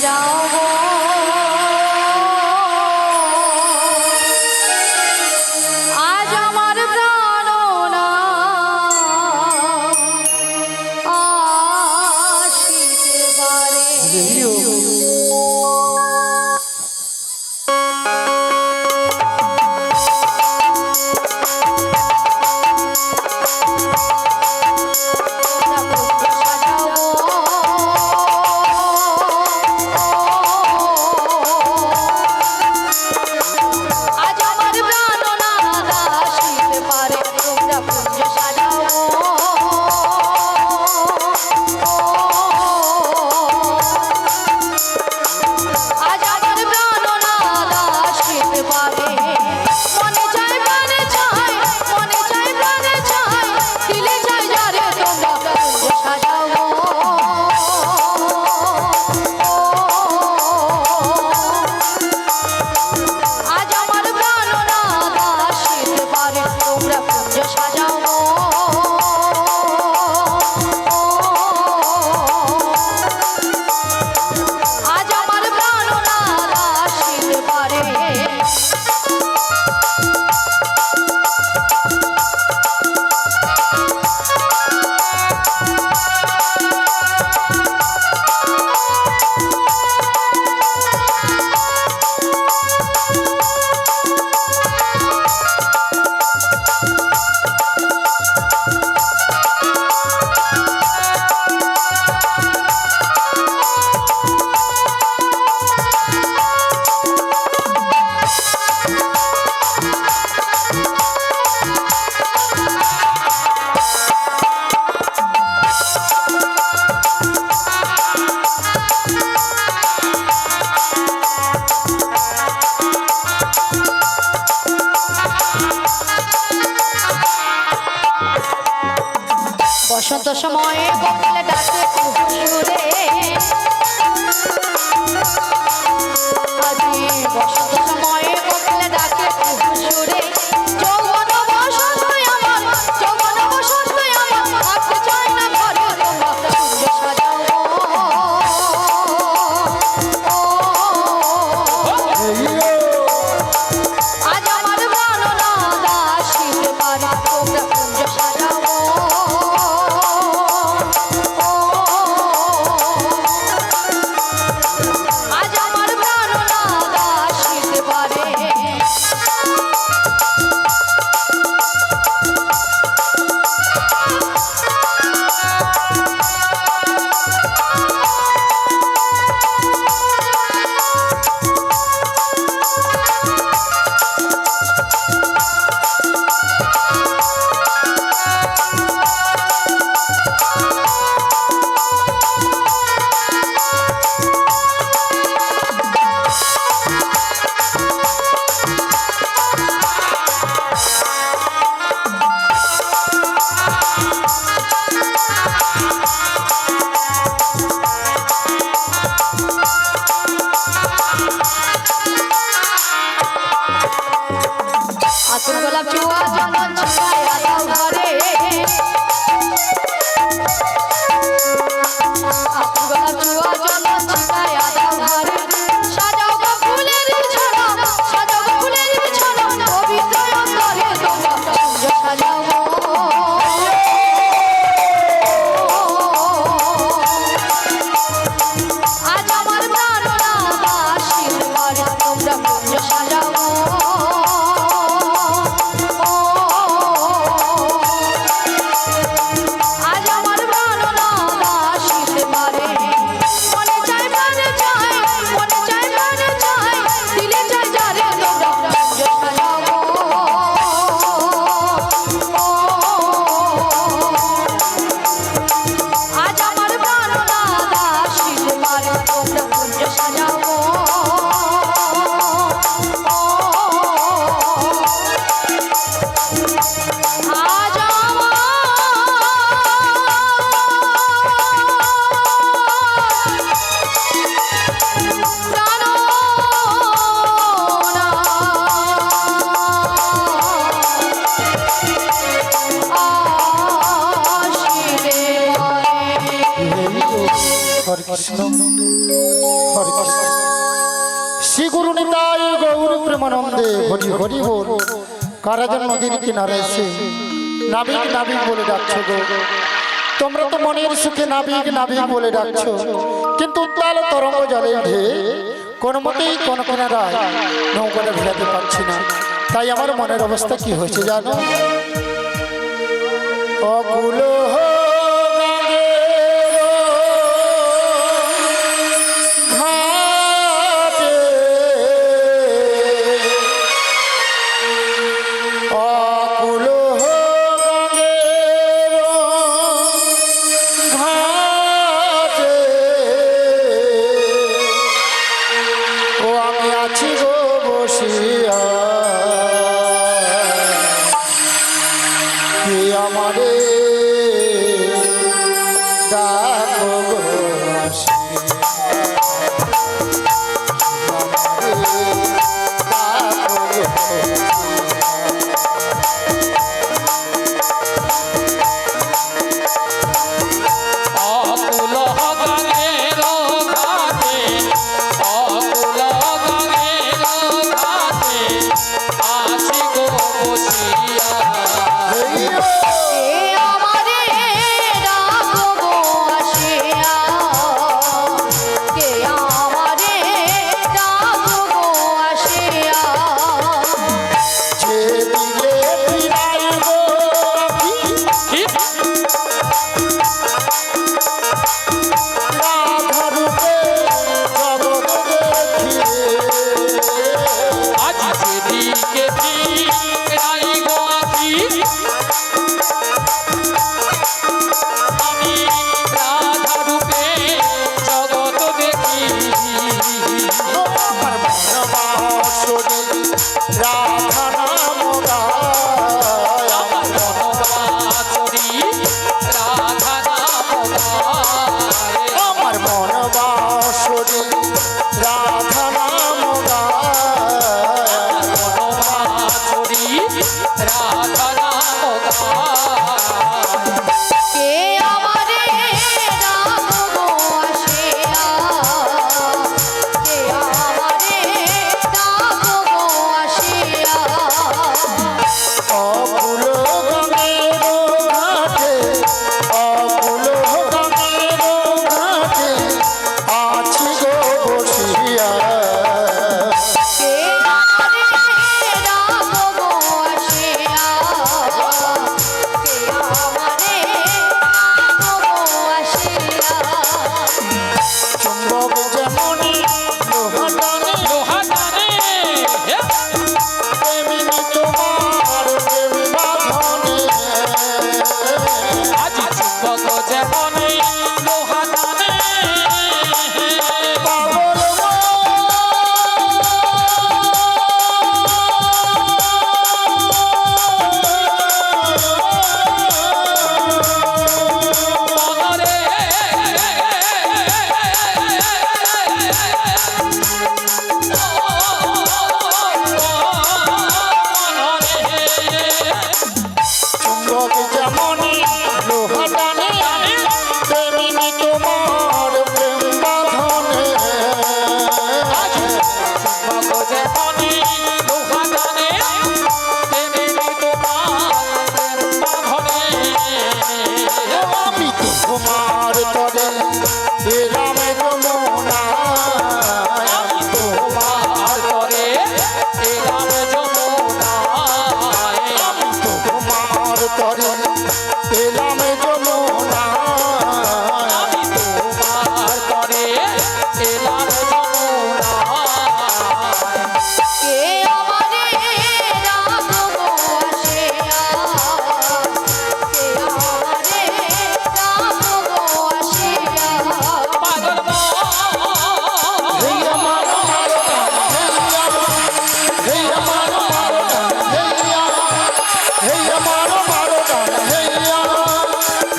সাজাও গো। আজ আমার প্রাণনা আসিতে পারে। বসন্ত সময়ে কোকিল ডাকে কুহুরে, আজি বসন্ত সময়ে কোকিল ডাকে কুহুরে। যৌবন বসন্ত আমার, যৌবন বসন্ত আমার, থাকতে চায় না ঘরে তোমরা কুঞ্জ সাজাও গো। আজ আমার প্রাণনা আসিতে পারে তোমরা কুঞ্জ সাজাও গো। কৃষ্ণ হরে কৃষ্ণ। শ্রী গুরু নিতাই গৌর প্রেমানন্দে হরি হরি বল। কারা যেন নদীর কিনারে এসে নাবিক নাবিক বলে ডাকছো গো। তোমরা তো মনের সুখে নাবিক নাবিক বলে ডাকছো, কিন্তু উত্তাল তরঙ্গ জলে উঠে কোনো মতেই কোন কিনারায় নৌকাটা ভেড়াতে পারছি না। তাই আমার মনের অবস্থা কি হয়েছে জানো? অকুল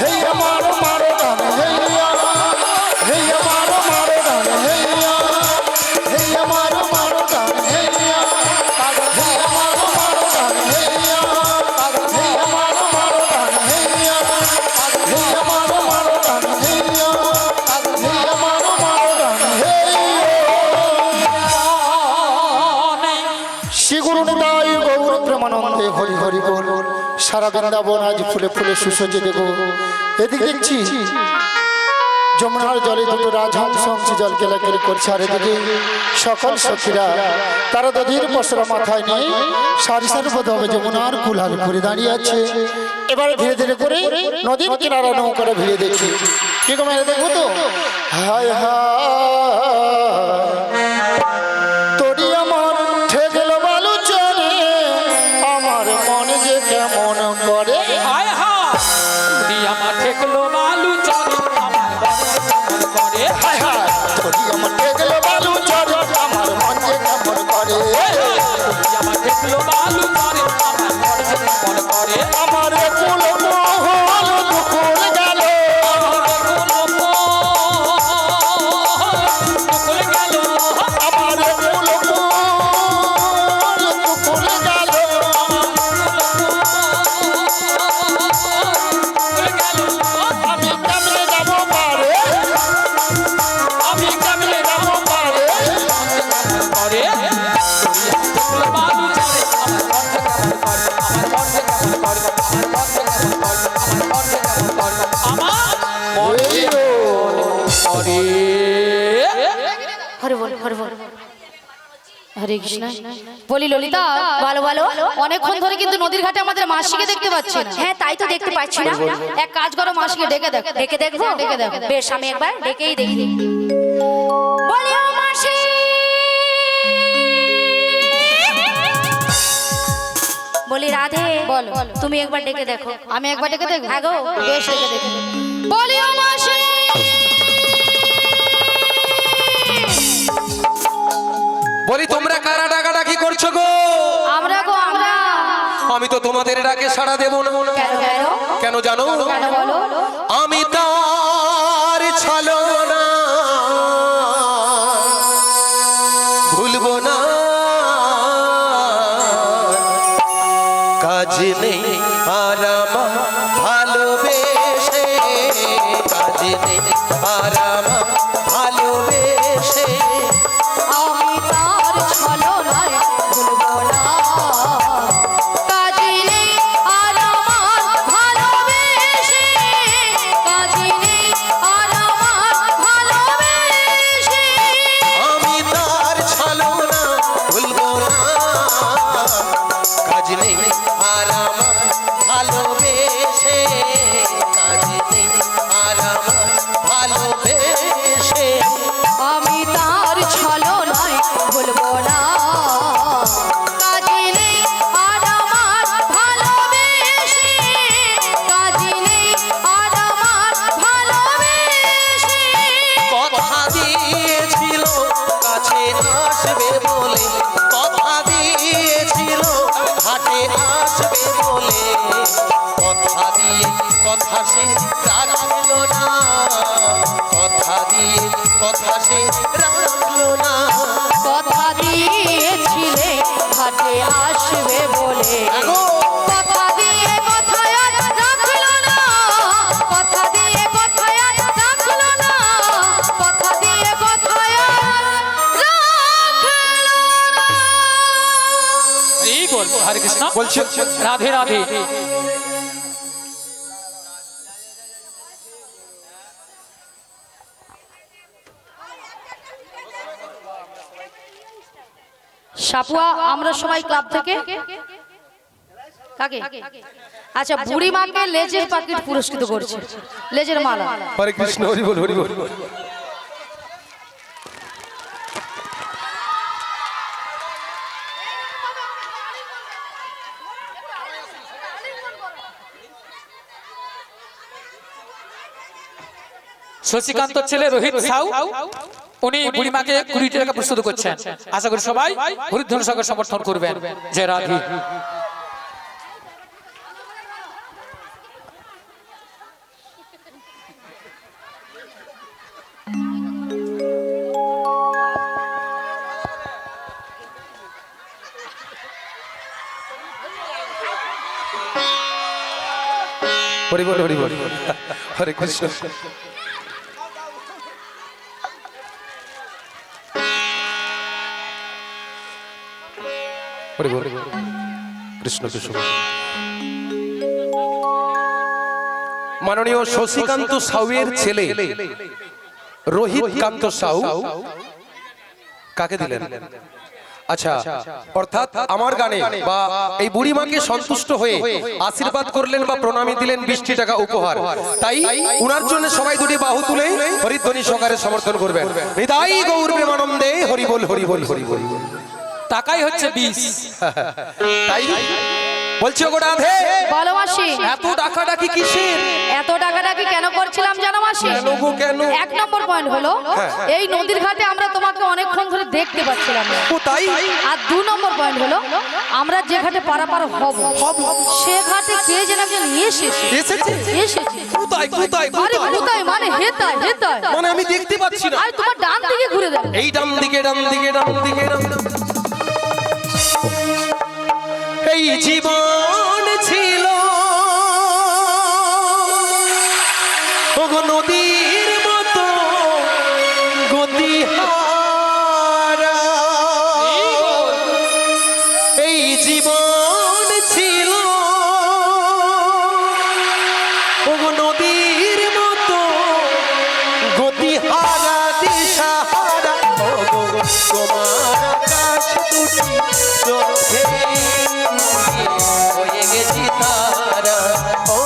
Hey, সারা বৃন্দাবন আজ ফুলে ফুলে সুসজ্জিত গো। এদিকে দেখছি যমুনার জলে দুটো রাজহংস জল কেলাকেলি করছে, আর এদিকে সকল সখীরা তারা দধির পশরা মাথায় নিয়ে সারি সারিবদ্ধভাবে যমুনার কুলহার করে দাঁড়িয়ে আছে। এবারে ধীরে ধীরে করে নদীর কিনারা নৌকাটা ভিড়ে দেখি কি কমে দেখবো তো। হায় হায় তোরি আমার ঠেকলো বালু চরে, আমার মনে যে কেমন করে। হায় হায় আমার ঠেকলো বালু চরে আমার মন করে। হায় হায় তোরি আমার ঠেকলো বালু চরে, আমার মন যে কেমন করে। আমার ঠেকলো বালু চরে আমার মন করে। আমার কুল মোহন দুকুল গেল, আমার কুল মোহন দুকুল গেল। আমি কেমনে যাব পারে, আমি কেমনে যাব পারে। হরে বল হরে বল হরে কৃষ্ণ। বলি ললিতা, বলো বলো। অনেকক্ষণ ধরে কিন্তু নদীর ঘাটে আমাদের মাসিকে দেখতে পাচ্ছি না। হ্যাঁ তাই তো দেখতে পাচ্ছি না। এক কাজ করো, মাসিকে ডেকে দেখো। ডেকে দেখবো? ডেকে দেখো। বেশ, আমি একবার ডেকেই দেখি। বলি ও মাসি, বলি রাধে, বলো। তুমি একবার ডেকে দেখো। আমি একবার ডেকে দেখবো। হ্যাঁ গো। বেশ, ডেকে দেখো। বলি ও মাসি, বলি তোমরা কারা ডাকাডাকি করছো গো? আমরা গো আমরা। আমি তো তোমাদের ডাকে সাড়া দেব না। কেন কেন কেন জানো? কেন বলো। আমি তার ছলনা ভুলবো না, কাজ নেই আর আমার ভালোবেসে, কাজ নেই আর আমার ভালোবেসে। আমি তার ছলনায় ভুলবো না, কাজী নেই আর আমার ভালোবেসে, কাজী নেই আর আমার ভালোবেসে। আমি তার ছলনা ভুলবো না, কাজ নেই আর আমার ভালোবেসে, কাজ নেই আর আমার ভালোবেসে। আমি তার ছলনায় ভুলবো না, কাজী নেই আর আমার ভালোবেসে, কাজী নেই আর আমার ভালোবেসে। কথা দিয়েছিল কাছে আসবে বলে, কথা দিয়েছিল ঘাটে আসবে বলে, কথা দিয়ে কথা সে রাখলো না, কথা দিয়ে কথা সে রাখলো না। কথা দিয়েছিলে ঘাটে আসবে বলে, কথা দিয়ে কথা আর রাখলো না, কথা দিয়ে কথা আর রাখলো না, কথা দিয়ে কথা আর রাখলো না। এই বল হরে কৃষ্ণ বলছে রাধে রাধে। সাপুয়া আমরা সবাই ক্লাব থেকে কাকে, আচ্ছা বুড়ি মাকে লেজের পাকিট পুরস্কৃত করছে, লেজের মালা। হরে কৃষ্ণ, হরি বল হরি বল। শশীকান্ত ছেলে রোহিত সাউ, উনি বুড়িমাকে 20 টাকা প্রস্তুত করছেন। আশা করি সবাই হরিধ্বনি সঙ্গে সমর্থন করবেন। জয় রাধে। হরি বল হরি বল। হরে কৃষ্ণ। হরি বল। কৃষ্ণ কৃষ্ণ। মাননীয় শশীকান্ত সাউয়ের ছেলে রোহিত কান্ত সাউ কাকে দিলেন? আচ্ছা, অর্থাৎ আমার গানে বা এই বুড়ি মাকে সন্তুষ্ট হয়ে আশীর্বাদ করলেন বা প্রণামী দিলেন 20টি টাকা উপহার। তাই উনার জন্য সবাই দুটি বাহু তুলে হরিধ্বনি সহকারে সমর্থন করবেন। হৃদয় গৌর প্রেমানন্দে হরি বল হরি বল হরি বল। টাকাই হচ্ছে 20। তাই বলছি ওগো রাধে, বলো মাসি, এত ডাকাডাকি কিসের? এত টাকাটাকি কেন করছিলাম জানো মাসি? কেন গো কেন? এক নম্বর পয়েন্ট হলো এই নদীর ঘাটে আমরা তোমাকে অনেকক্ষণ ধরে দেখতে পাচ্ছিলাম না। ও তাই? আর 2 নম্বর পয়েন্ট হলো আমরা যে ঘাটে পারাপার হব সে ঘাটে কে যেন একজন এসেছে। কোথায় কোথায় আরে কোথায়? কোথায় মানে হেতায় হেতায়। মানে আমি দেখতে পাচ্ছি না। আরে তোমার ডান দিকে ঘুরে দেখো। এই ডান দিকে ডান দিকে ডান দিকে ডান দিকে। এই জীবন ছিল ওগো নদীর মতো গতিহারা। এই জীবন ছিল ওগো নদীর মতো গতিহারা দিশাহারা। ওগো তোমার আকাশ দুটি চোখে হয়ে গেছি তারা। ও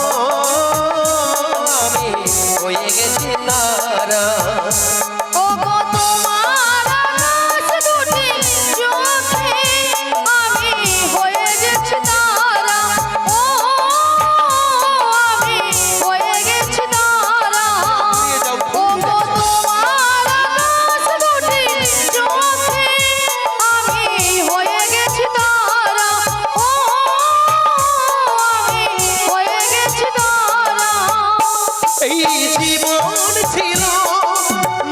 আমি হয়ে গেছি তারা। ও গো তোমার আকাশ দুটি চোখে আমি হয়ে গেছি তারা। ও আমি হয়ে গেছি তারা। ও গো তোমার আকাশ দুটি চোখে আমি হয়ে গেছি তারা। ও আমি হয়ে গেছি তারা। এই জীবন ছিল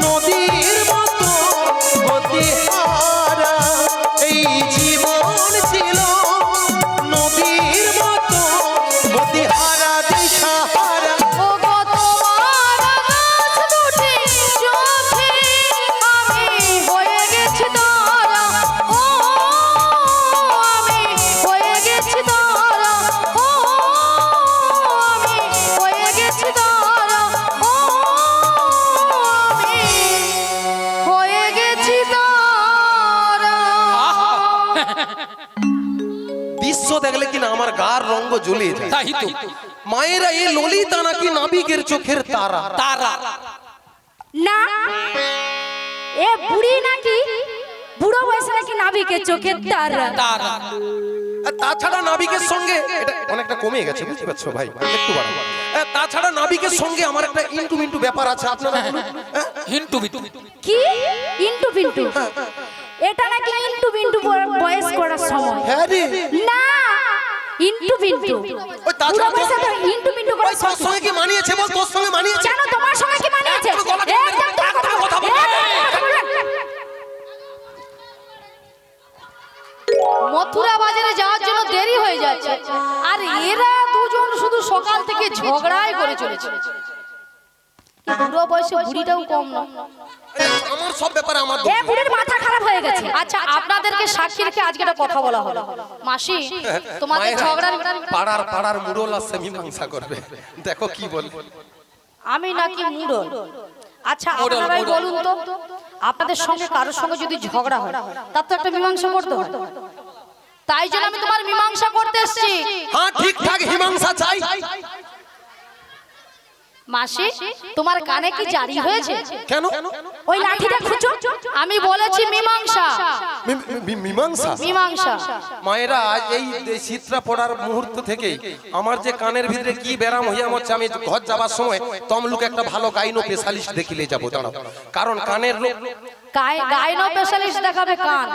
নদীর মতো গতিহারা। এই জীবন ছিল নদীর মতো গতিহারা দিশাহারা। ও গো তোমার আকাশ দুটি চোখে আমি হয়ে গেছি তারা। ও আমি হয়ে গেছি তারা। ও আমি হয়ে গেছি তারা। ও আমি হয়ে গেছি তারা। দৃশ্য দেখলে কিনা আমার গার রঙ্গ জ্বলে যায়। তাই তো মায়েরা এই ললিতা নাকি নাবিকের চোখের তারা। তারা না এ বুড়ি নাকি বুড়ো বয়সে নাকি নাবিকের চোখের তারা। তারা আর তাছাড়া নাবিকের সঙ্গে এটা অনেকটা কমে গেছে, বুঝতে পারছো ভাই, একটু বাড়াবো। তাছাড়া নাবিকের সঙ্গে আমার একটা ইন্টু মিন্টু ব্যাপার আছে, আপনারা বলুন। হিন্টু বিটু। কি ইন্টু পিন্টু? এটা নাকি ইন্টু পিন্টু বয়স করার সময়। হ্যাঁ রে, না ইন্টু পিন্টু ওই তাছাড়া বুড়ো বয়সে তো ইন্টু পিন্টু ওই করার তোর সময়। সঙ্গে কি মানিয়েছে বল, তোর সঙ্গে মানিয়েছে? কেন তোমার সঙ্গে কি মানিয়েছে? একটু গলা টিপে একদম তো একটা কথা বল। মথুরা বাজারে যাওয়ার জন্য দেরি হয়ে যাচ্ছে আর এরা দুজন শুধু সকাল থেকে ঝগড়াই করে চলেছে। কি বুড়ো বয়সে বুড়িটাও কম না। আমার সব ব্যাপারে আমার এ বুড়ির মাথা খারাপ হয়ে গেছে। আচ্ছা আপনাদেরকে সাক্ষী রেখে আজকে একটা কথা বলা হলো। মাসি তোমাদের ঝগড়ার পাড়ার পাড়ার মুরল আসছে মীমাংসা করবে, দেখো কি বল। আমি নাকি মুড়ল? আচ্ছা আপনারাই বলুন তো আপনাদের সঙ্গে কারোর সঙ্গে যদি ঝগড়া হয় তার তো একটা মীমাংসা করতে হয়। তাই জন্য আমি তোমার মীমাংসা করতে এসেছি। হ্যাঁ ঠিকঠাক মীমাংসা চাই। মাসি তোমার কানে কি জারি হয়েছে? কেন? ওই লাঠিটা খুঁজো। আমি বলেছি মীমাংসা। মীমাংসা? মীমাংসা। মায়েরা আজ এই শীতটা পড়ার মুহূর্ত থেকে আমার যে কানের ভিতরে কি ব্যারাম হইয়া হচ্ছে, আমি ঘর যাবার সময় তমলুক একটা ভালো গাইনো স্পেশালিস্ট দেখিলে যাবো, দাঁড়াও। কারণ কানের রোগ। গাইনো স্পেশালিস্ট দেখাবে কান।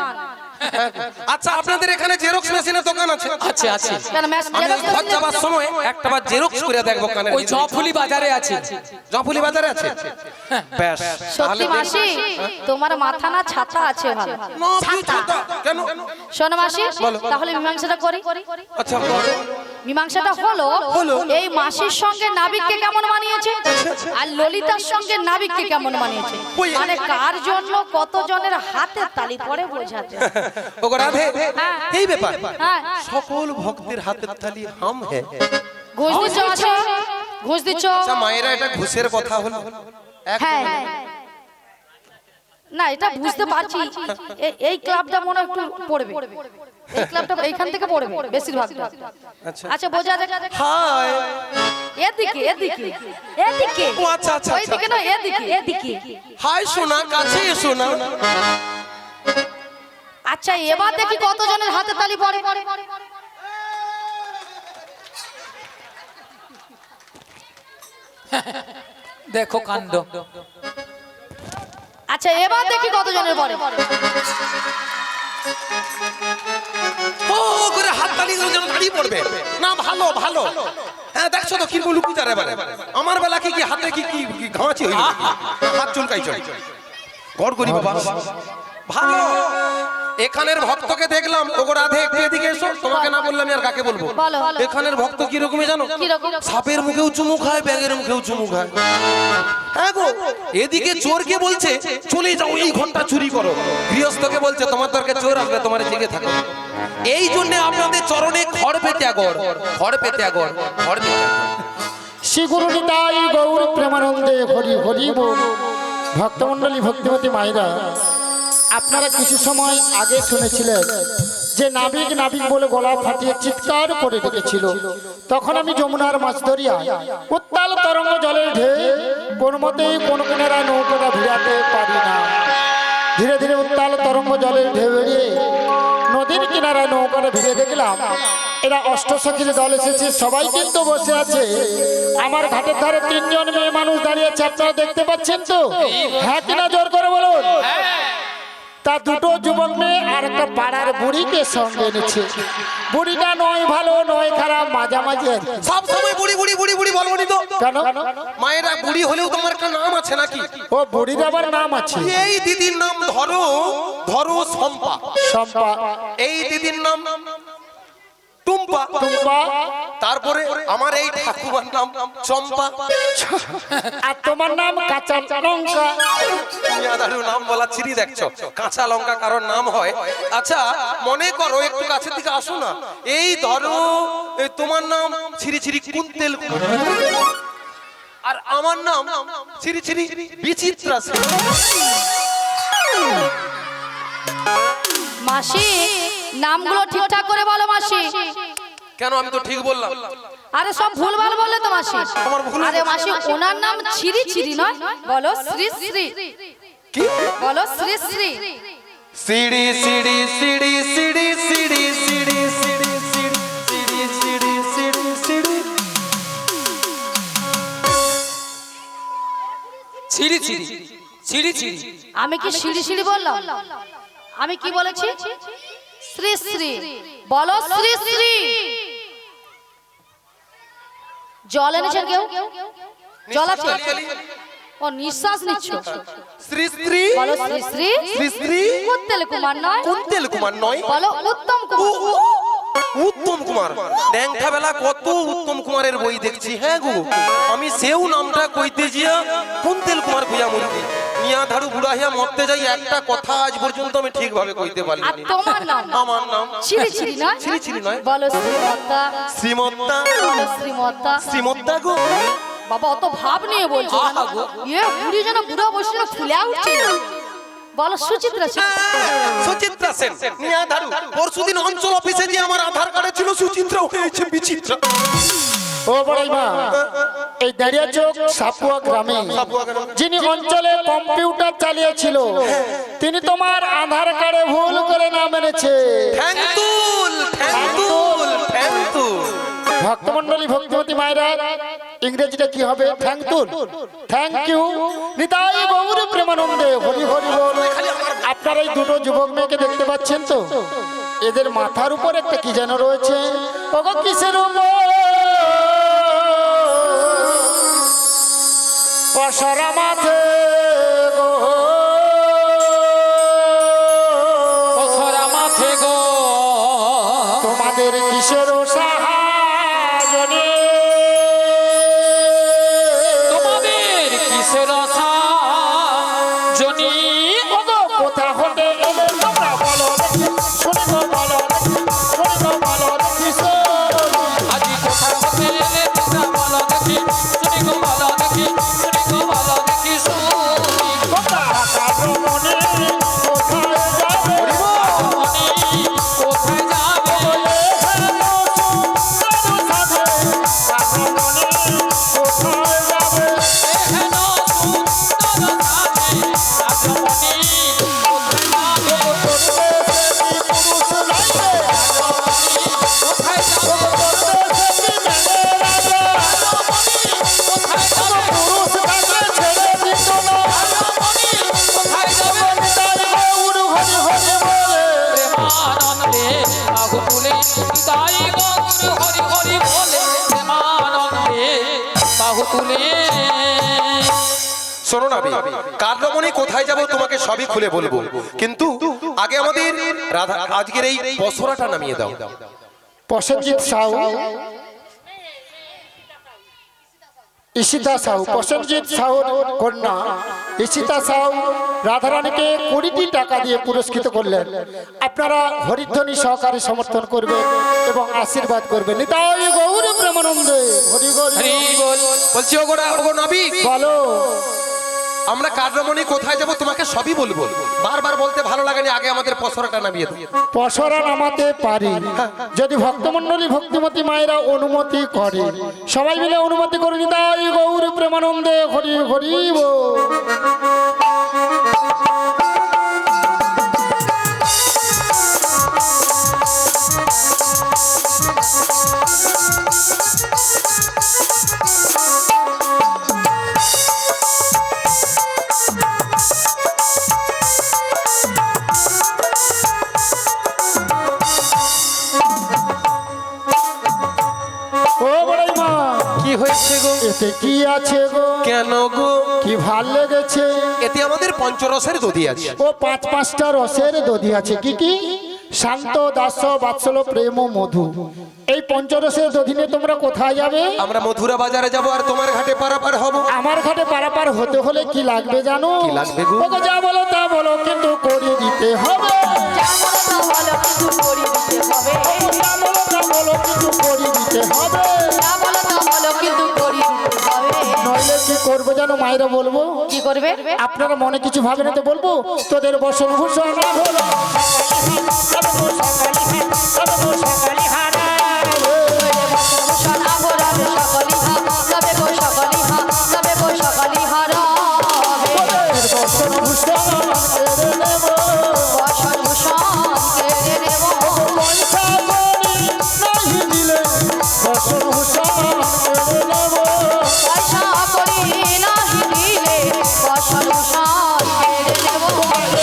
আচ্ছা আপনাদের এখানে জেরক্স মেশিনের দোকান আছে? আছে আছে। কেন আমি ঘর যাবার সময় একটা বার জেরক্স করে দেখবো কানের ওই জফুলি বাজারে আছে। জফুলি বাজারে আছে? ব্যাস সত্যি মাসি তোমার মাথা না ছাতা আছে ভালো। কেন? শোনো মাসি তাহলে মীমাংসাটা করি। আচ্ছা মীমাংসাটা হলো এই মাসির সঙ্গে নাবিককে কেমন মানিয়েছে আর ললিতার সঙ্গে নাবিককে কেমন মানিয়েছে, মানে কার জন্য কত জনের হাতে তালি পড়ে বোঝাতে। ওগো রাধে, এই ব্যাপার হ্যাঁ সকল ভক্তের হাতের তালি হাম হ্যাঁ। ঘুষ দিচ্ছ আছে ঘুষ দিচ্ছ? আচ্ছা মায়েরা, এটা ঘুষের কথা হলো? হ্যাঁ না, এটা বুঝতে পারছি। এই ক্লাবটা মনে হয় একটু পড়বে, এই ক্লাবটা এইখান থেকে পড়বে বেশিরভাগটা। আচ্ছা বোঝা যাক। হাই, এদিকে এদিকে এদিকে ও আচ্ছা আচ্ছা আচ্ছা। ওইদিকে না, এদিকে এদিকে হাই সোনা, কাছে এসো না। আচ্ছা এবার দেখি কতজনের হাতে তালি পড়ে। দেখো কাণ্ড। আচ্ছা এবার দেখি কতজনের পড়ে। ও করে হাত তালি করে যেন দাঁড়িয়ে পড়বে না। ভালো ভালো। হ্যাঁ দেখছো তো কিরকম লুকিয়ে এবারে। আমার বেলা কি হাতে কি ঘামাচি হইল, হাত চুলকাই চল গড় করি বাবা। ভালো। এখানের ভক্তকে দেখলাম, ওগো রাধে একটু এদিকে এসো। তোমাকে না বললাম আর কাকে বলবো? বলো। এখানের ভক্ত কি রকমই জানো? কিরকম? সাপের মুখেও চুমু খায়, ব্যাঙের মুখেও চুমু খায়। হ্যাঁ গো, এদিকে চোরকে বলছে চলে যাও এই ঘন্টা চুরি করো, গৃহস্থকে বলছে তোমার দরকার চোর আসবে তোমার জেগে থাকো। এই জন্য আপনাদের চরণে খড় পেতে আগড়, খড় পেতে আগড়, খড় পেতে আগড়। শ্রী গুরু নিতাই গৌর প্রেমানন্দে হরি হরি বল। ভক্তমণ্ডলী, ভক্তিমতী মায়েরা, আপনারা কিছু সময় আগে শুনেছিলেন যে নাবিক নাবিক বলে গলা ফাটিয়ে চিৎকার করে ডেকেছিল। তখন আমি যমুনার মাছ ধরিয়া উত্তাল তরঙ্গ জলের ঢেউ, কোন মতেই কোন কিনারা নৌকাটা ভিড়াতে পারি না। ধীরে ধীরে উত্তাল তরঙ্গ জলের ঢেউ এড়িয়ে নদীর কিনারায় নৌকাটা ভিড়ে দেখলাম এরা অষ্টসখীর দল এসেছে। সবাই কিন্তু বসে আছে। আমার ঘাটের ধারে 3 জন মেয়ে মানুষ দাঁড়িয়ে আছে, আপনারা দেখতে পাচ্ছেন তো? হ্যাঁ কিনা জোর করে বলুন। তা 2টো যুবক মেয়ে আর একটা পাড়ার বুড়িকে সঙ্গে এনেছে। বুড়িটা নয় ভালো নয় খারাপ, মাঝামাঝি। সব সময় বুড়ি বুড়ি বুড়ি বুড়ি বলবনি তো কেন? মায়েরা, বুড়ি হলেও তোমার একটা নাম আছে নাকি? ও বুড়ির আবার নাম আছে? এই দিদির নাম ধরো ধরো শম্পা। শম্পা। এই দিদির নাম টুম্পা। টুম্পা। তারপরে আমার এই ঠাকুমার নাম চম্পা। আর তোমার নাম কাঁচা লঙ্কা। দারু নাম বলা ছিরি দেখছো, কাঁচা লঙ্কা কারোর নাম হয়। আচ্ছা মনে করো, একটু কাছের দিকে আসো না। এই ধরো তোমার নাম ছিরি ছিরি কুন্তেল, আর আমার নাম ছিরি ছিরি বিচিত্রা সেন। মাসি নামগুলো ঠিকঠাক করে বলো মাসি। কেন, আমি তো ঠিক বললাম। আরে সব ভুলভাল বললে তো মাসি। আমার ভুল। আরে মাসি ওনার নাম ছিরি ছিরি নয়, বলো শ্রী শ্রী। কি বলো শ্রী শ্রী। সিড়ি সিড়ি সিড়ি সিড়ি সিড়ি সিড়ি সিড়ি সিড়ি সিড়ি সিড়ি সিড়ি। ছিড়ি ছিড়ি ছিড়ি ছিড়ি। আমি কি সিঁড়ি সিঁড়ি বললাম? আমি কি বলেছি? শ্রী শ্রী। বলো শ্রী শ্রী। জল এনেছেন কেউ? জল আছে? ও নিঃশ্বাস নিচ্ছ। শ্রী শ্রী। বলো শ্রী শ্রী। শ্রী শ্রী কুত্তেল কুমার নয়। কুন্তেল কুমার নয়। বলো উত্তম কুমার। উত্তম কুমার। ড্যাংটা বেলা কত উত্তম কুমারের বই দেখছি। হ্যাঁ গো, আমি সেও নামটা কইতে জিয়া কুন্তেল কুমার কইয়া মরি। মিয়া ধারু বুড়া হিয়া মরতে যাই, একটা কথা আজ পর্যন্ত আমি ঠিকভাবে কইতে আর পারিনি। তোমার নাম? আমার নাম ছিরি ছিরি নয়। ছিরি ছিরি নয়। বলো শ্রীমত্তা। শ্রীমত্তা। বলো শ্রীমত্তা। শ্রীমত্তা গো। বাবা অত ভাব নিয়ে বলছো কেন? ইয়ে বুড়ি যেন বুড়া বসে ফুলে উঠছে। বলো সুচিত্রা সেন। সুচিত্রা সেন। মিয়া ধারু পরশুদিন অঞ্চল অফিসে যে আমার আধার কার্ডে ছিল সুচিত্রা হয়েছে বিচিত্রা। ও বড়াই মা, এই দাঁড়িয়া চোখ সাপুয়া গ্রামে যিনি অঞ্চলে কম্পিউটার চালিয়েছিল, তিনি তোমার আধার কার্ডে ভুল করে নাম এনেছে। থ্যাঙ্কুল থ্যাঙ্কুল থ্যাঙ্কুল। ভক্তমণ্ডলী, ভক্তিমতী মায়েরা, ইংরেজিটা কি হবে? থ্যাঙ্কুল, থ্যাংক ইউ। নিতাই গৌর প্রেমানন্দে হরি হরি বল। আপনারা এই 2টো যুবক মেয়েকে দেখতে পাচ্ছেন তো? এদের মাথার উপর একটা কি যেন রয়েছে। ওগো কিসের পশরা মাথে গো, পছরা মাথে গো, তোমাদের কিসের সাহায্যে, তোমাদের কিসের সাহায্যে। ওগো কোথা হতে এলে তোমরা বলো দেখি, শুনবো বলো দেখি, শুনবো বলো দেখি। আজি কোথা হতে এলে তোমরা বলো দেখি, বাহু তুলে। শোনো না কার্যমণি কোথায় যাব তোমাকে সবই খুলে বলবো, কিন্তু আগে আমাদের রাধা আজকের এই পসরাটা নামিয়ে দাও। প্রসেনজিৎ সাউ, ঈশিতা সাউ, প্রসেনজিৎ সাউর কন্যা ঈশিতা সাউ রাধারানীকে 20টি টাকা দিয়ে পুরস্কৃত করলেন। আপনারা হরিধ্বনি সহকারে সমর্থন করবেন এবং আশীর্বাদ করবেন। নিতাই গৌর প্রেমানন্দে হরি হরি বল। বলছি ওগো নাবিক, বলো। আমরা কার্যমণি কোথায় যাব তোমাকে সবই বলবো, বারবার বলতে ভালো লাগেনি, আগে আমাদের পসরাটা নামিয়ে দাও। পসরা নামাতে পারি যদি ভক্তমণ্ডলী ভক্তিমতী মায়েরা অনুমতি করে। সবাই মিলে অনুমতি করে নিতাই গৌর প্রেমানন্দে হরি হরি বল। ও বড়াই মা, কি হয়েছে গো? এতে কি আছে গো? কেন গো? কি ভাল লেগেছে? এতে আমাদের পঞ্চরসের দধি আছে। ও 5-5টা রসের দধি আছে। কি কি? শান্ত, দাস, বাৎসল, প্রেম ও মধু। এই পঞ্চরসের দধি নিয়ে তোমরা কোথায় যাবে? আমরা মথুরা বাজারে যাব আর তোমার ঘাটে পারাপার হব। আমার ঘাটে পারাপার হতে হলে কি লাগবে জানো? কি লাগবে গো? ওগো যা বলো তা বলো, কিন্তু করে দিতে হবে। যা বলো তা বলো, কিন্তু করে দিতে হবে। যা বলো তা বলো, কিন্তু করে দিতে হবে। যা বলো তা বলো, কিন্তু করে দিতে হবে। নইলে কি করবো জানো মায়েরা? বলবো কি করবে? আপনারা মনে কিছু ভাবেন তো বলবো তোদের বসন ভূষণ হলো ভূষণ আভরণ সকলি হা, তবে গো সকলি হা, তবে গো সকলি হারা হবে। বসন ভূষণ কেড়ে নেব। বসন ভূষণ কেড়ে নেব। পয়সা করি নাহি দিলে বসন ভূষণ কেড়ে নেব। পয়সা করি নাহি দিলে বসন ভূষণ কেড়ে নেব।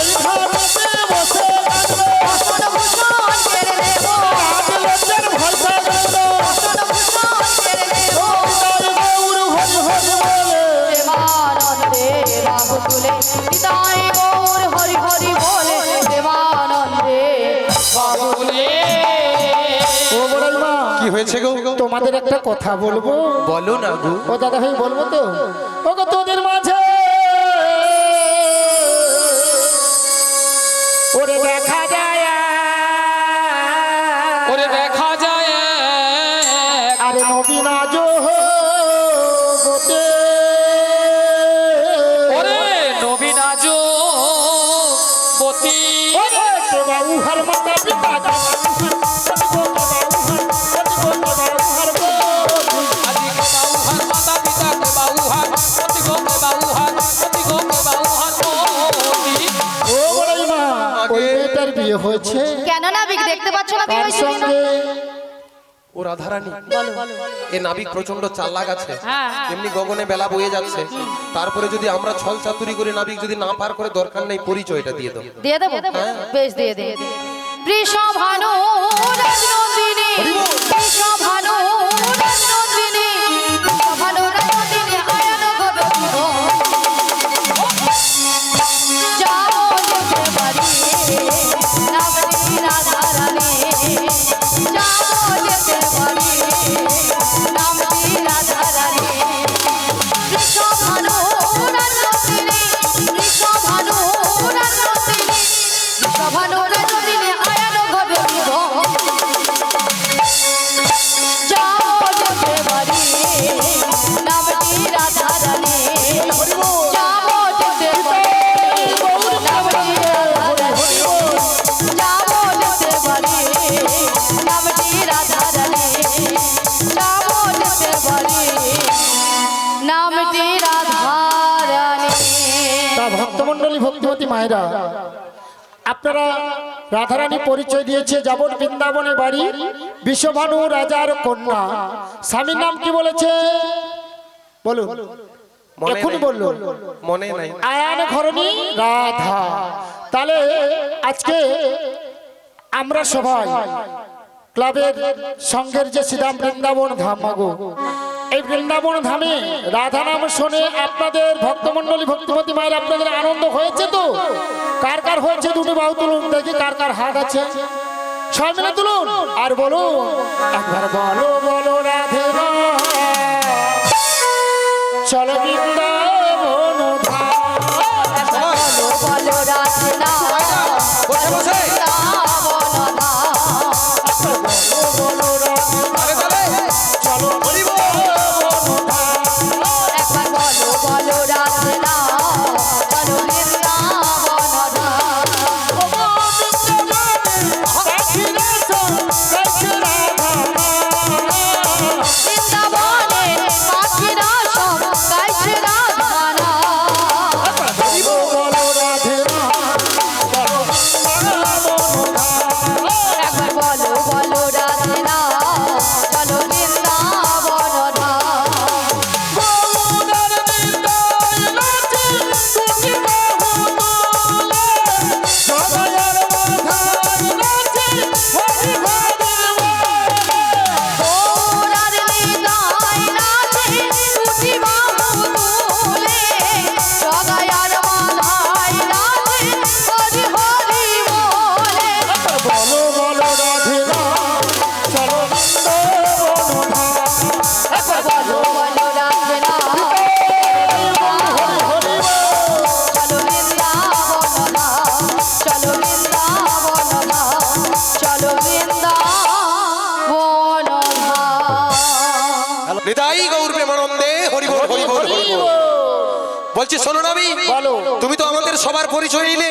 এই ঘরেতে বসে থাকবে বসন ভূষণ কেড়ে নেব। আজ লোকের ভরসা গেল। বসন ভূষণ কেড়ে নেব। তাই গৌর হরি হরি বলে দেবানন্দে বাহু তুলে, নিতাই গৌর হরি হরি বলে, দেবানন্দে বাহু তুলে। ও বড়াই মা, কি হয়েছে গো? তোমাদের একটা কথা বলবো। বলো না গো। ও দাদা ভাই বলবো তো। ওগো তোদের মাঝে ওরে দেখা যায় ওরে দেখা যায় আরে নবীন আজ গোটে ওরে নবীন আজ বতী। ওরে কেবা উহার মাতা পিতা আদিকে বাউহার মাতা পিতাকে বাউহার, অতি গোকে বাউহার, অতি গোকে বাউহার মোতি। ও বড়াই মা, ওই মেয়েটার বিয়ে হয়েছে কেন নাবিক দেখতে পাচ্ছ না কি তার হয়েছে কিনা? সঙ্গে ও রাধারানী, এ নাবিক প্রচন্ড চালাক আছে। হ্যাঁ। এমনি গগনে বেলা বয়ে যাচ্ছে, তারপরে যদি আমরা ছল চাতুরি করে নাবিক যদি না পার করে, দরকার নেই, পরিচয়টা দিয়ে দাও। দিয়ে দেবো? বেশ দিয়ে দে। বৃষভানু রাজনন্দিনী, বৃষভানু রাজনন্দিনী, বৃষভানু রাজনন্দিনী আয়ন গদবিধ। যাও যেতে পারি নামটি রাধারানী, যাও যেতে পারি নামটি রাধারানী। বৃষভানু রাজনন্দিনী, বৃষভানু রাজনন্দিনী, বৃষভানু রাজনন্দিনী আয়ন গদবিধ। যাও যেতে পারি নামটি রাধারানী, যাও যেতে পারি নামটি রাধারানী, যাও যেতে পারি নামটি রাধারানী, যাও যেতে পারি নামটি রাধারানী। তা ভক্তমণ্ডলী ভক্তিমতী মায়েরা, আপনারা রাধারানী পরিচয় দিয়েছে যাবত বৃন্দাবনে বাড়ি, বিশ্বভানু রাজার কন্যা। স্বামীর নাম কি বলেছে বলুন? মনে এখনই নেই। বললো মনে নাই। আয়ান ঘরণী রাধা। তাহলে আজকে আমরা সবাই ক্লাবের সঙ্গের যে শ্রীরাম বৃন্দাবন ধাম মাগো, এই বৃন্দাবন ধামে রাধা নাম শুনে আপনাদের ভক্তমণ্ডলী ভক্তিমতী মায়ের আপনাদের আনন্দ হয়েছে তো? কার কার হয়েছে দুটো বাহু তুলুন দেখি, কার কার হাত আছে সবাই মিলে তুলুন আর বলুন একবার বলো বলো রাধে রাধে, চলো বৃন্দাবন ধাম। বলো বলো রাধে নাম, বসে বসে বলো রাধে, তালে তালে চলো বৃন্দাবন ধাম। একবার বলো বলো রাধে নাম, চলো বৃন্দাবন ধাম। বৃন্দাবনে পাখিরা সব গাইছে রাধা নাম। একবার বলো বলো রাধে নাম, চলো বৃন্দাবন ধাম। ওরার হৃদয় নাচে দুটি বাহু তুলে, সদায়ার মাথায় নাচে হরি হরি বলে। বলো বলো রাধে রাম, চলো বৃন্দাবন ধাম। একবার বলো বলো রাধে নাম, চলো বৃন্দাবন ধাম, চলো বৃন্দাবন ধাম, চলো বৃন্দাবন ধাম। হৃদয় গৌর প্রেমানন্দে হরি বল হরি বল হরি বল। বলছি শোনো নাবি, বলো। তুমি তো আমাদের সবার পরিচয় নিলে,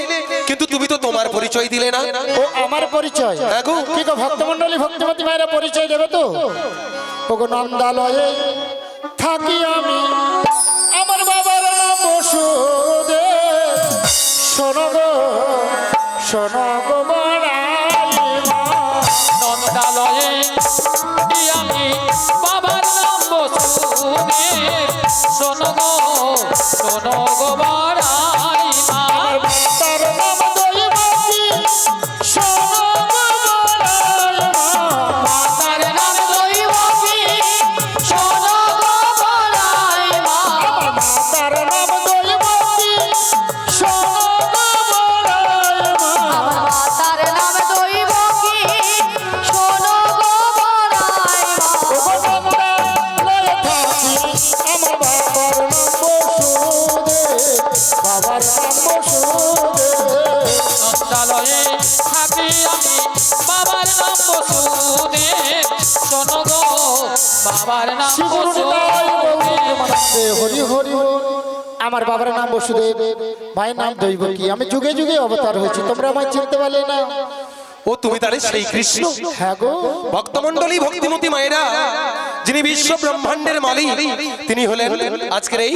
কিন্তু তুমি তো তোমার পরিচয় দিলে না। ও আমার পরিচয় হ্যাঁ গো। কি গো ভক্তমণ্ডলী ভক্তিমতী মায়েরা পরিচয় দেবে তো? ওগো নন্দালয়ে থাকি আমি, আমার বাবার নাম বসুদেব। শোনো গো শোনো গো বড়াই মা। নন্দালয়ে আমি বাবার নাম বসুদেব, শোনো গো বড়াই মা। তার নাম দৈবকী, শোনো গো বড়াই মা। তার নাম দৈবকী, শোনো গো বড়াই মা। তার নাম দৈবকী, শোনো গো বড়াই মা। আমার মাতার নাম দৈবকী, শোনো গো বড়াই মা। নন্দালয়ে থাকি, আমার বাবার নাম বসুদেব। বাবার নাম বসুদেব। নন্দালয়ে থাকি আমি, বাবার নাম বসুদেব, শোনো গো বাবার নাম বসুদেব। হরি হরি বল। আমার বাবার নাম বসুদেব, ভাইয়ের নাম দৈবকী। আমি যুগে যুগে অবতার হয়েছি, তোমরা আমায় চিনতে পারলে না? ও তুমি তাহলে সেই কৃষ্ণ। হ্যাঁ গো। ভক্তমণ্ডলী ভক্তিমতী মায়েরা, যিনি বিশ্ব ব্রহ্মাণ্ডের মালিক, তিনি হলেন আজকের এই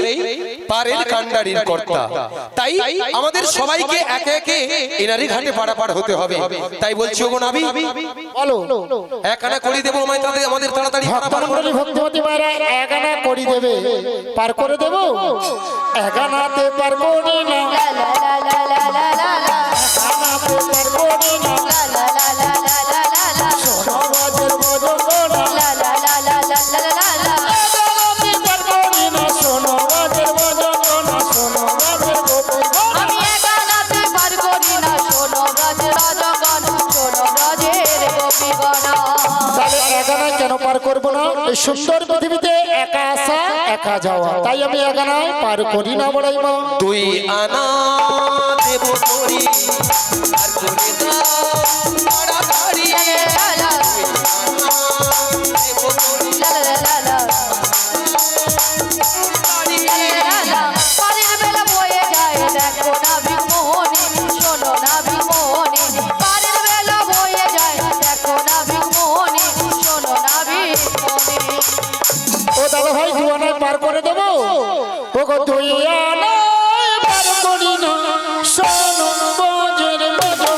পারের কান্ডারির কর্তা। তাই আমাদের সবাইকে একে একে এনারি ঘাটে পারাপার হতে হবে। তাই বলছি ওগো নাবি, বলো। একানা করে দেবো আমায়, তাদের আমাদের তাড়াতাড়ি পারাপার করো। ভক্তমণ্ডলী ভক্তিমতী মায়েরা এগানা করি দেবে, পার করে দেবো। এগানাতে পার করি না, লা লা লা লা লা লা লা, এগানাতে পার করি না। লা লা লা লা লা লা লা লা, সমাজের মজা না, লা লা লা লা লা লা লা লা। এগানাতে পার করি না। সমাজের মজা না, সমাজের গোপী। আমি একানাতে পার করি না, শোনো ব্রজের রাজগণ, শোনো ব্রজের গোপীগণ। তাহলে এগানায় কেন পার করবো না? এই সুন্দর পৃথিবীতে একা আসা একা যাওয়া, তাই আমি এগানায় পার করি না বড়াই মা। তুই আনা দেব করি আর করে দাও তাড়াতাড়ি। লা লা দেব করি লা লা লা লা, লা লা। পারের বেলা বয়ে যায়, দেখো না ভিকমোহনী, শোনো না ভিকমোহনী। পারের বেলা বয়ে যায়, দেখো না ভিকমোহনী, শোনো না ভিকমোহনী। ও দাদা ভাই দুয়ানায় পার করে দেবো। ও গো তুই আনায় পার করি না, শোনো বজের মজা।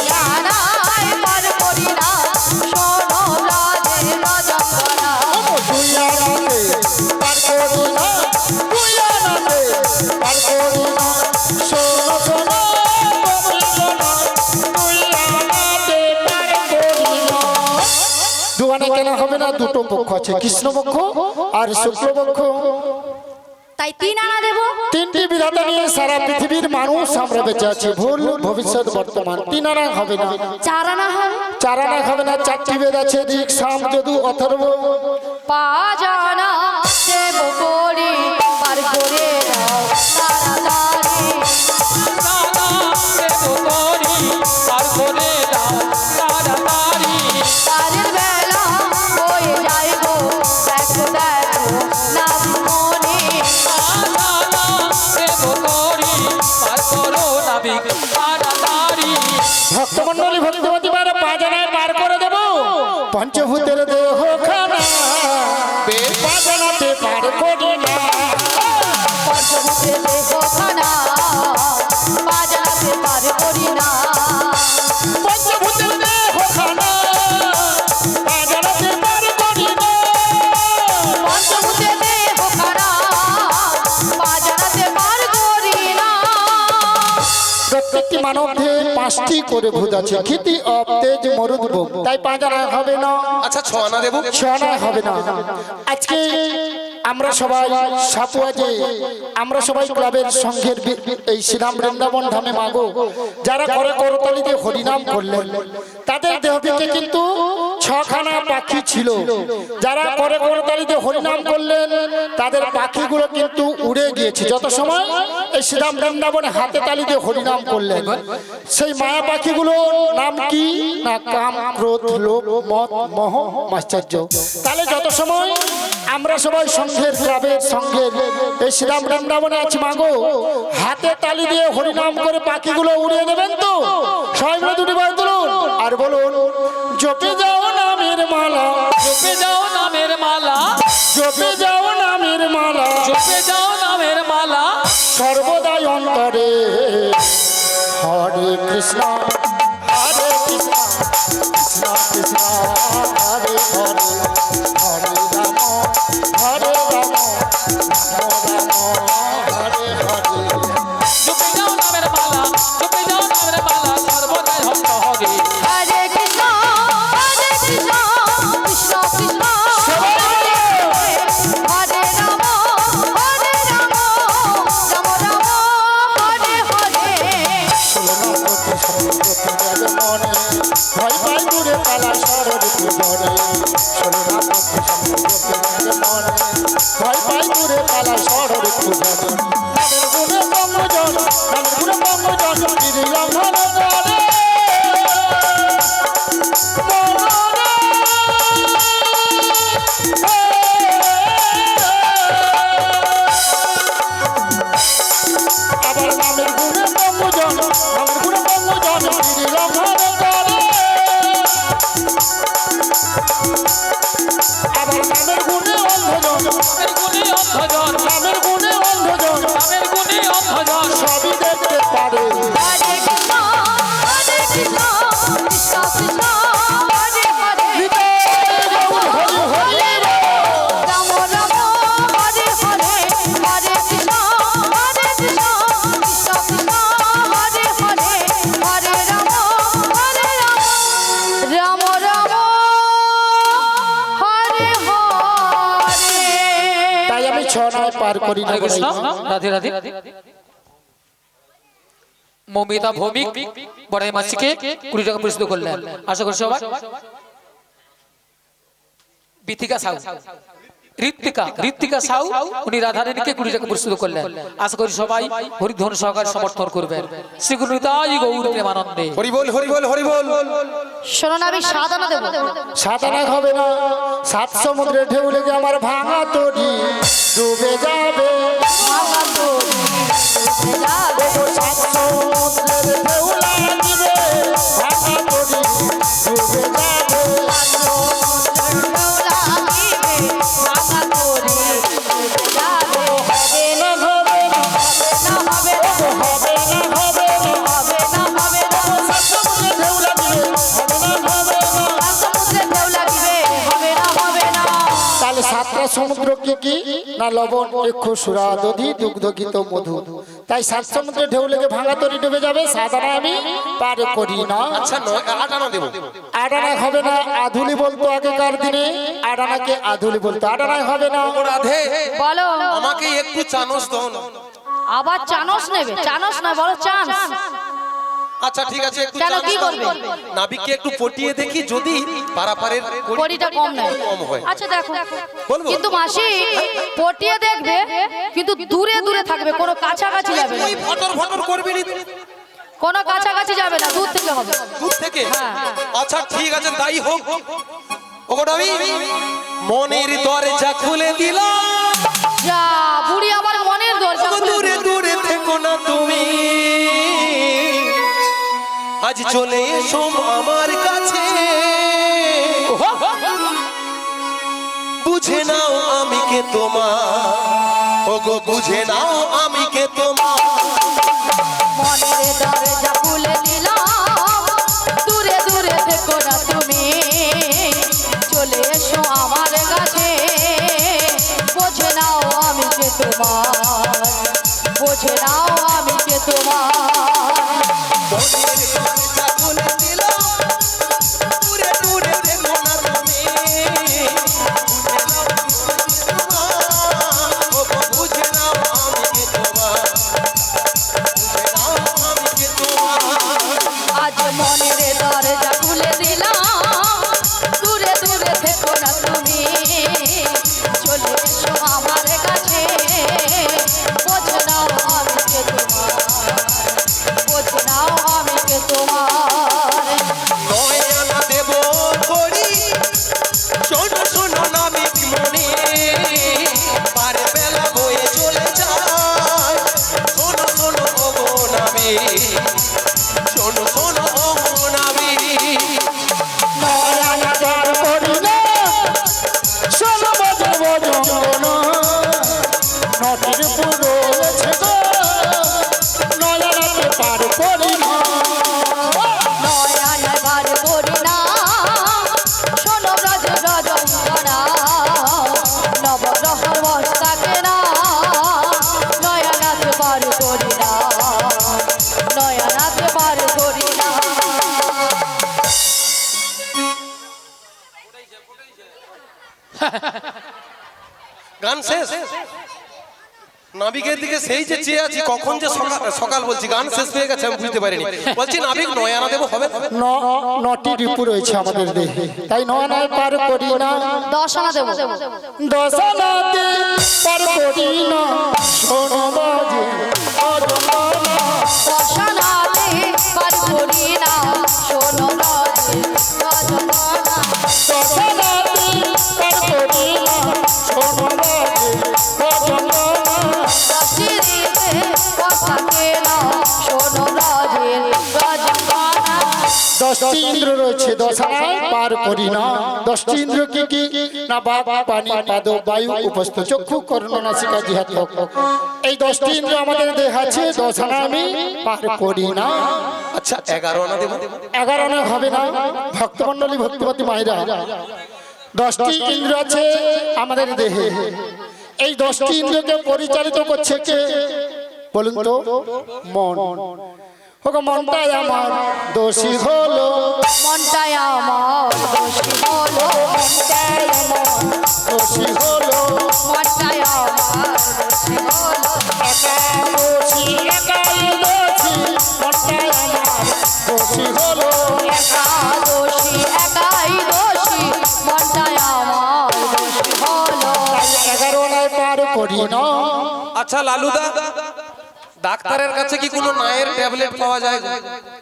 জানাই পার করি না, শোনো ব্রজের রজগণ। তুই আনাতে পার করি না, তুই আনাতে পার করি না। শোনো শোনো বজের তুই আনাতে পার করি না। দুয়ানে কেন হবে হবে না, দুটো পক্ষ আছে, কৃষ্ণপক্ষ আর শুক্লপক্ষ। তাই 3 আনা দেব। তিনটি বিধাতা নিয়ে সারা পৃথিবীর মানুষ আমরা বেঁচে আছি, ভুল ভবিষ্যৎ বর্তমান। 3 আনা হবে না, 4 আনা হবে। 4 আনা হবে না। 4টি বেদ আছে, ঋক, সাম, যদু, অথর্ব। পাজানা দেব করি পার করে দাও তাড়াতাড়ি। দাদা দেব করি পার করে দাও তাড়াতাড়ি। তারের বেলা হয়ে যায় গো, দেখো দেখো নামমণি। দাদা দেব করি পার করো নাবিক তাড়াতাড়ি। ভক্তমন্ডলী ভক্তিমতী বার পাজানায় পার করে দেব পঞ্চভূতের দেহ খানা, পাজানাতে পার করি না। পঞ্চভূতের দেহখানা পাজানাতে পার করি না। পঞ্চভূতের দেহ খানা, পাজানাতে পার করি না। পঞ্চভূতের দেহখানা পাজানাতে পার করি না। প্রত্যেকটি মানব দেহে 5টি করে ভূত আছে, ক্ষিতি, অপ, তেজ, মরুদ, ভোগ। তাই 5 আনা হবে না, আচ্ছা 6 আনা দেবো। 6 আনা হবে না। আজকে আমরা সবাই সাপুয়া যে আমরা সবাই ক্লাবের সংঘের এই শ্রীরাম বৃন্দাবন ধামে মাগো যারা করে করতালিতে হরিনাম করলেন, তাদের দেহ থেকে কিন্তু 6খানা পাখি ছিল। যারা করে করতালিতে হরিনাম করলেন তাদের পাখিগুলো কিন্তু উড়ে গিয়েছে। যত সময় এই শ্রীরাম বৃন্দাবনে হাতে তালিতে হরিনাম করলেন, সেই মায়া পাখিগুলো নাম কি না কাম, ক্রোধ, লোভ, মদ, মোহ, মাশ্চর্য। তাহলে যত সময় আমরা সবাই সংঘের ক্লাবের সংঘের এই শ্রীরাম বৃন্দাবনে আছি মাগো, হাতে তালি দিয়ে হরিনাম করে পাখিগুলো উড়িয়ে দেবেন তো? সবাই মিলে 2টি বার তুলুন আর বলুন, জপে যাও নামের মালা, জপে যাও নামের মালা, জপে যাও নামের মালা, জপে যাও নামের মালা। সর্বদাই অন্তরে। হরে কৃষ্ণ হরে কৃষ্ণ, কৃষ্ণ কৃষ্ণ হরে হরে, হরে রাম হরে রাম, রাম রাম হরে হরে। জপে যাও নামের মালা, জপে যাও নামের মালা, সর্বদাই ভক্ত হবে। হরে কৃষ্ণ কৃষ্ণ কৃষ্ণ হরে রাম হরে রাম, রাম রাম হরে হরে। ভয় পাই দূরে পালা শরৎ মনে, ভয় পাই দূরে পালা শরৎ মনে। গুণে বঙ্গজন, গুণে বঙ্গজন, গিরিলাম ধরে আবার নামের গুণে বঙ্গজন, নামের গুণে বঙ্গজন, গিরিলাম ধরে আবার নামের গুণে অন্ধজন, নামের গুণে অন্ধজন, নামের গুণে অন্ধজন, নামের গুণে অন্ধজন। সবই দেখতে পারে। হরে কৃষ্ণ কৃষ্ণ কৃষ্ণ হরে হরে, হরি হরি রাম রাম হরে হরে, হরে কৃষ্ণ কৃষ্ণ কৃষ্ণ হরে হরে, হরে রাম হরে রাম, রাম রাম হরে হরে। তাই আমি 6 নয় পার করি না। হরে কৃষ্ণ, রাধে রাধে। মমিতা ভৌমিক বড়াই মাসিকে 20 টাকা পুরস্কৃত করলেন। আশা করি সবাই। বিথিকা সাউ, ঋত্বিকা সাউ, উনি রাধারানীকে 20 টাকা পুরস্কৃত করলেন। আশা করি সবাই হরিধ্বনি সহকারে সমর্থন করবেন। শ্রী গুরু নিতাই গৌর প্রেমানন্দে। হরি বল, হরি বল, হরি বল। শোনো না, আমি 7 আনা দেবো। 7 আনা হবে না, 7 সমুদ্রে ঢেউ লেগে আমার ভাঙা তরি ডুবে যাবে। ভাঙা তরি ডুবে যাবে। দেখো 7 সমুদ্রের ঢেউ লাগিবে, ভাঙা তরি ডুবে যাবে। ভাঙা তরি ডুবে যাবে। হবে না হবে না, না হবে না, হবে না হবে না, হবে না হবে না। 7 সমুদ্রে ঢেউ লাগিবে, হবে না হবে না। সমুদ্রে ঢেউ লাগিবে, হবে না হবে না। তাহলে 7টা সমুদ্র কি কি না লবণ, ইক্ষু, সুরা, দধি, দুগ্ধ, ঘৃত, মধু। তাই 7 সমুদ্রে ঢেউ লেগে ভাঙা তরি ডুবে যাবে। 7 আনা আমি পার করি না। আচ্ছা 8 আনা দেবো। আডানায় হবে না, আধুলি বলতো আগেকার দিনে, আডানাকে আধুলি বলতো, আডানায় হবে না। ও রাধে, বলো আমাকে একটু চানস দাও না। আবার চানস নেবে? চানস না, বলো চান্স। আচ্ছা ঠিক আছে, একটু কেন, কি চানস করবে? দাও। নাবিককে একটু পটিয়ে দেখি, যদি পারাপারের পটিটা কম নেয়। কম হয়। আচ্ছা দেখো, বলবো? কিন্তু মাসি পটিয়ে দেখবে, কিন্তু দূরে দূরে থাকবে, কোনো কাছাকাছি যাবে না, তুই ফটর ফটর করবি নি, কোনো কাছাকাছি যাবে না, দূর থেকে হবে। দূর থেকে? আচ্ছা ঠিক আছে, তাই হোক। ওগো আমি মনের দরজা খুলে দিলাম, যা বুড়ি আবার মনের দরজা ওগো খুলে দূরে দিল। দূরে থেকো না তুমি, আজ চলে এসো আমার কাছে, বুঝে নাও আমি কে তোমার, ওগো বুঝে নাও আমি কে তোমার। মনের দরজা খুলে দিলাম, দূরে দূরে থেকো না তুমি, চলে এসো আমার কাছে, বোঝে নাও আমি কে তোমার, বোঝে নাও আমি কে তোমার। মনের দরজা খুলে দিলাম, দূরে দূরে থেকো না তুমি, বুঝে নাও আমি কে তোমার, বুঝে নাও আমি কে তোমার। আজ মনের দরজা খুলে দিলাম, দূরে দূরে থেকো না তুমি, চলে এসো আমার কাছে, বোঝে নাও আমি কে তোমার, বোঝে নাও আমি কে তোমার। নয়না দেব করি, শোনো শোনো নাবিক মনে, পারে বেলা বয়ে চলে যায়, শোনো শোনো ওগো নাবিক, শোনো শোনো ওগো নাবিক। নয়না দ্বার করি না, শোনো বাজাবো জঙ্গনা, নদীর পুরো রয়েছে গো, নয়নাকে পার করি না। নয়ন বার করি না, শোনো ব্রজ রজঙ্গনা, নবগ্রহ বস্তাকে না, নয়নাথ বার করি না, নয়নাথ বার করি না। গান শেষ? নাবিকের দিকে সেই যে চেয়ে আছি, কখন যে সকাল বলছি, গান শেষ হয়ে গেছে আমি বুঝতে পারিনি। বলছি নাবিক নয়না দেব হবে? নটি রিপু রয়েছে আমাদের দেহে, তাই নয়নায় পার করি না, 10 আনা দেবো। দশনাতে পার করি না, শোনো বাজে অজঙ্গনা। 10 আনাতে বার করি না, শোনো ব্রজ রজঙ্গনা। দশনাতে পার করি না, শোনো বাজে অজঙ্গনা। দশিরিতে বস্তাকে না, শোনো ব্রজের রজঙ্গনা। 10টি ইন্দ্র রয়েছে, দশানায় পার করি না। 10টি ইন্দ্র কি কি? না বাক, পানি, পাদ, বায়ু, উপস্থ, চক্ষু, কর্ণ, নাসিকা, জিহ্বা, ত্বক। এই 10টি ইন্দ্র আমাদের দেহ আছে, দশানা আমি পার করি না। আচ্ছা 11 আনা দেব? 11 আনা হবে না, ভক্তমণ্ডলী ভক্তিপতি মায়েরা, 10টি ইন্দ্র আছে আমাদের দেহে। এই 10টি ইন্দ্রকে পরিচালিত করছে কে বলুন তো? মন। ওগো মনটাই আমার দোষী হলো, মনটাই আমার দোষী হলো, মনটাই আমার দোষী হলো, মনটাই আমার দোষী হলো। একা দোষী, একাই দোষী, মনটাই আমার দোষী হলো। একা দোষী, একাই দোষী, মনটাই আমার দোষী হলো। 11 আনায় পার করি না। আচ্ছা লালুদা, ডাক্তারের কাছে কি কোনো নায়ের ট্যাবলেট পাওয়া যায়?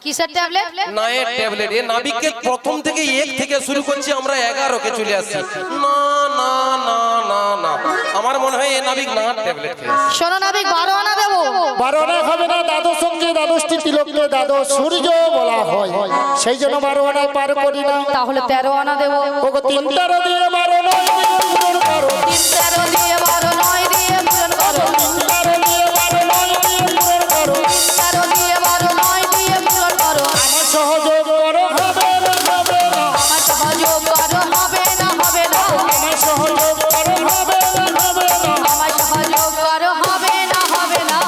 কিসের ট্যাবলেট? নায়ের ট্যাবলেট। এ নাবিককে প্রথম থেকে 1 থেকে শুরু করছি, আমরা 11 কে চলে আসছি। না না না না না, আমার মনে হয় এ নাবিক না ট্যাবলেট খেয়েছে। শোনো নাবিক, 12 আনা দেবো। 12 আনায় হবে না, দ্বাদশ সঙ্গে দ্বাদশটি তিলককে দ্বাদশ সূর্য বলা হয়, সেই জন্য 12 আনায় পার করি না। তাহলে 13 আনা দেবো। ওগো 3 তেরো দিয়ে 12 নয় দিয়ে পূরণ করো, 3 13 দিয়ে 12 9 দিয়ে পূরণ করো, 3 তেরো দিয়ে 12 নয় দিয়ে পূরণ করো। 13 দিয়ে 12 9 দিয়ে পূরণ করো। আমার সহযোগ করো, হবে না হবে না, আমার সহযোগ করো, হবে না হবে না, আমার সহযোগ করো, হবে না হবে না। আমার সহযোগ করো, হবে না হবে না।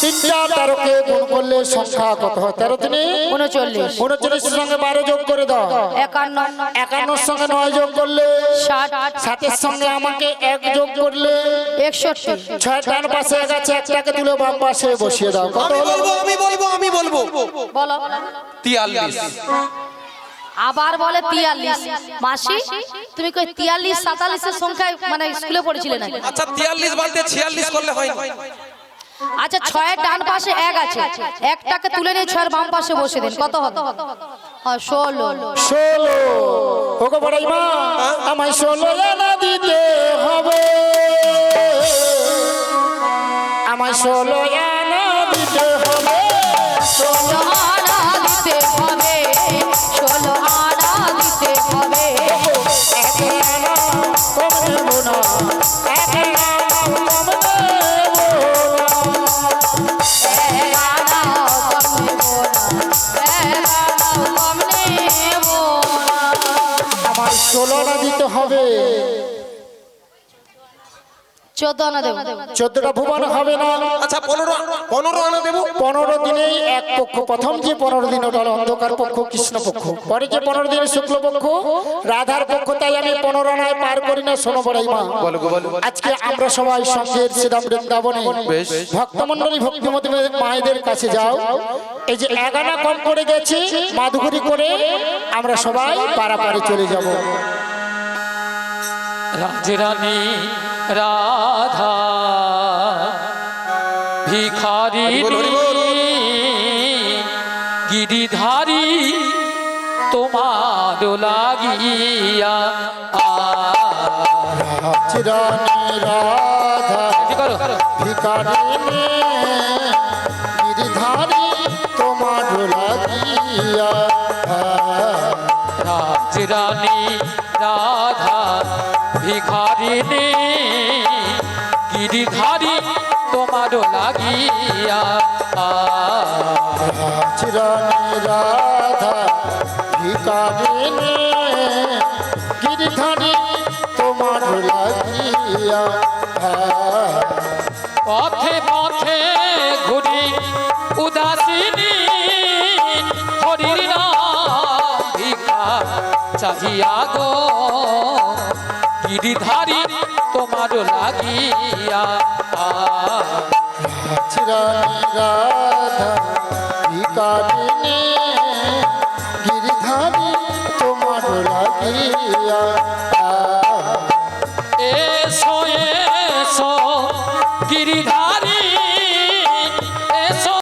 3টা তারকে গুণ করলে সংখ্যা কত হয়? 13 তিনে 39, 39 সঙ্গে 12 যোগ করে দাও। 51, 51 সঙ্গে 9 যোগ করলে 60, 7 এর সঙ্গে আমাকে 1 যোগ করলে 61, 6 ডান পাশে এক আছে, একটাকে তুলে বাম পাশে বসিয়ে দাও। কত আমি হলো? বলবো আমি বলবো বলো। 43। আবার বলে 43। মাসি তুমি কই 43 47 এর সংখ্যায় মানে স্কুলে পড়েছিলে নাকি? আচ্ছা 43 বাদ দিয়ে 46 করলে হয় না? আচ্ছা 6 এর ডান পাশে 1 আছে, একটাকে তুলে নিয়ে 6 এর বাম পাশে বসে দিন, কত হবে? হ্যাঁ 16। 16। ওগো বড়াই মা, আমায় 16 আনা দিতে হবে, আমায় 16 আনা দিতে হবে। 16 আনা দিতে হবে, 16 আনা দিতে হবে। এক আনা কম নেব না, এক আনা কম নেব না। এক আনাও কম নেব না, এক আনাও কম নেব না। আমার 16 আনা দিতে হবে। 14 আনা দেব। 14টা ভুবন হবে না। আচ্ছা 15 আনা দেবো। 15 দিনেই এক পক্ষ, প্রথম যে 15 দিন ওটা হলো অন্ধকার পক্ষ, কৃষ্ণ পক্ষ। পরে যে 15 দিন শুক্ল পক্ষ, রাধার পক্ষ। তাই আমি 15 আনায় পার করি না। শোনো বড়াই মা, বলো গো বলো। আজকে আমরা সবাই সঙ্গের শ্রীরাম বৃন্দাবনে বেশ। ভক্তমন্ডলী ভক্তিমতী মায়েদের কাছে যাও। এই যে 1 আনা কম পড়ে গেছে, মাধুকরী করে আমরা সবাই পারাপারে চলে যাব। রাজরানী রাধা ভিখারি গিরিধারী তোমার লাগিয়া চিরানি রাধা করো ভিকারিনী গিরিধারী তোমার লাগিয়া। রাজরানী রাধা ভিখারিণী গিরিধারী তোমার লাগিয়া চিরানি রাধা ভিকারিনী গিরিধারী তোমার লাগিয়া। পথে পথে ঘুরি উদাসিনী হরির নাম ভিক্ষা চাহিয়া গো গিরিধারী তোমার লাগিয়া চিরানি রাধা ভিকারিনী গিরিধারী তোমার লাগিয়া।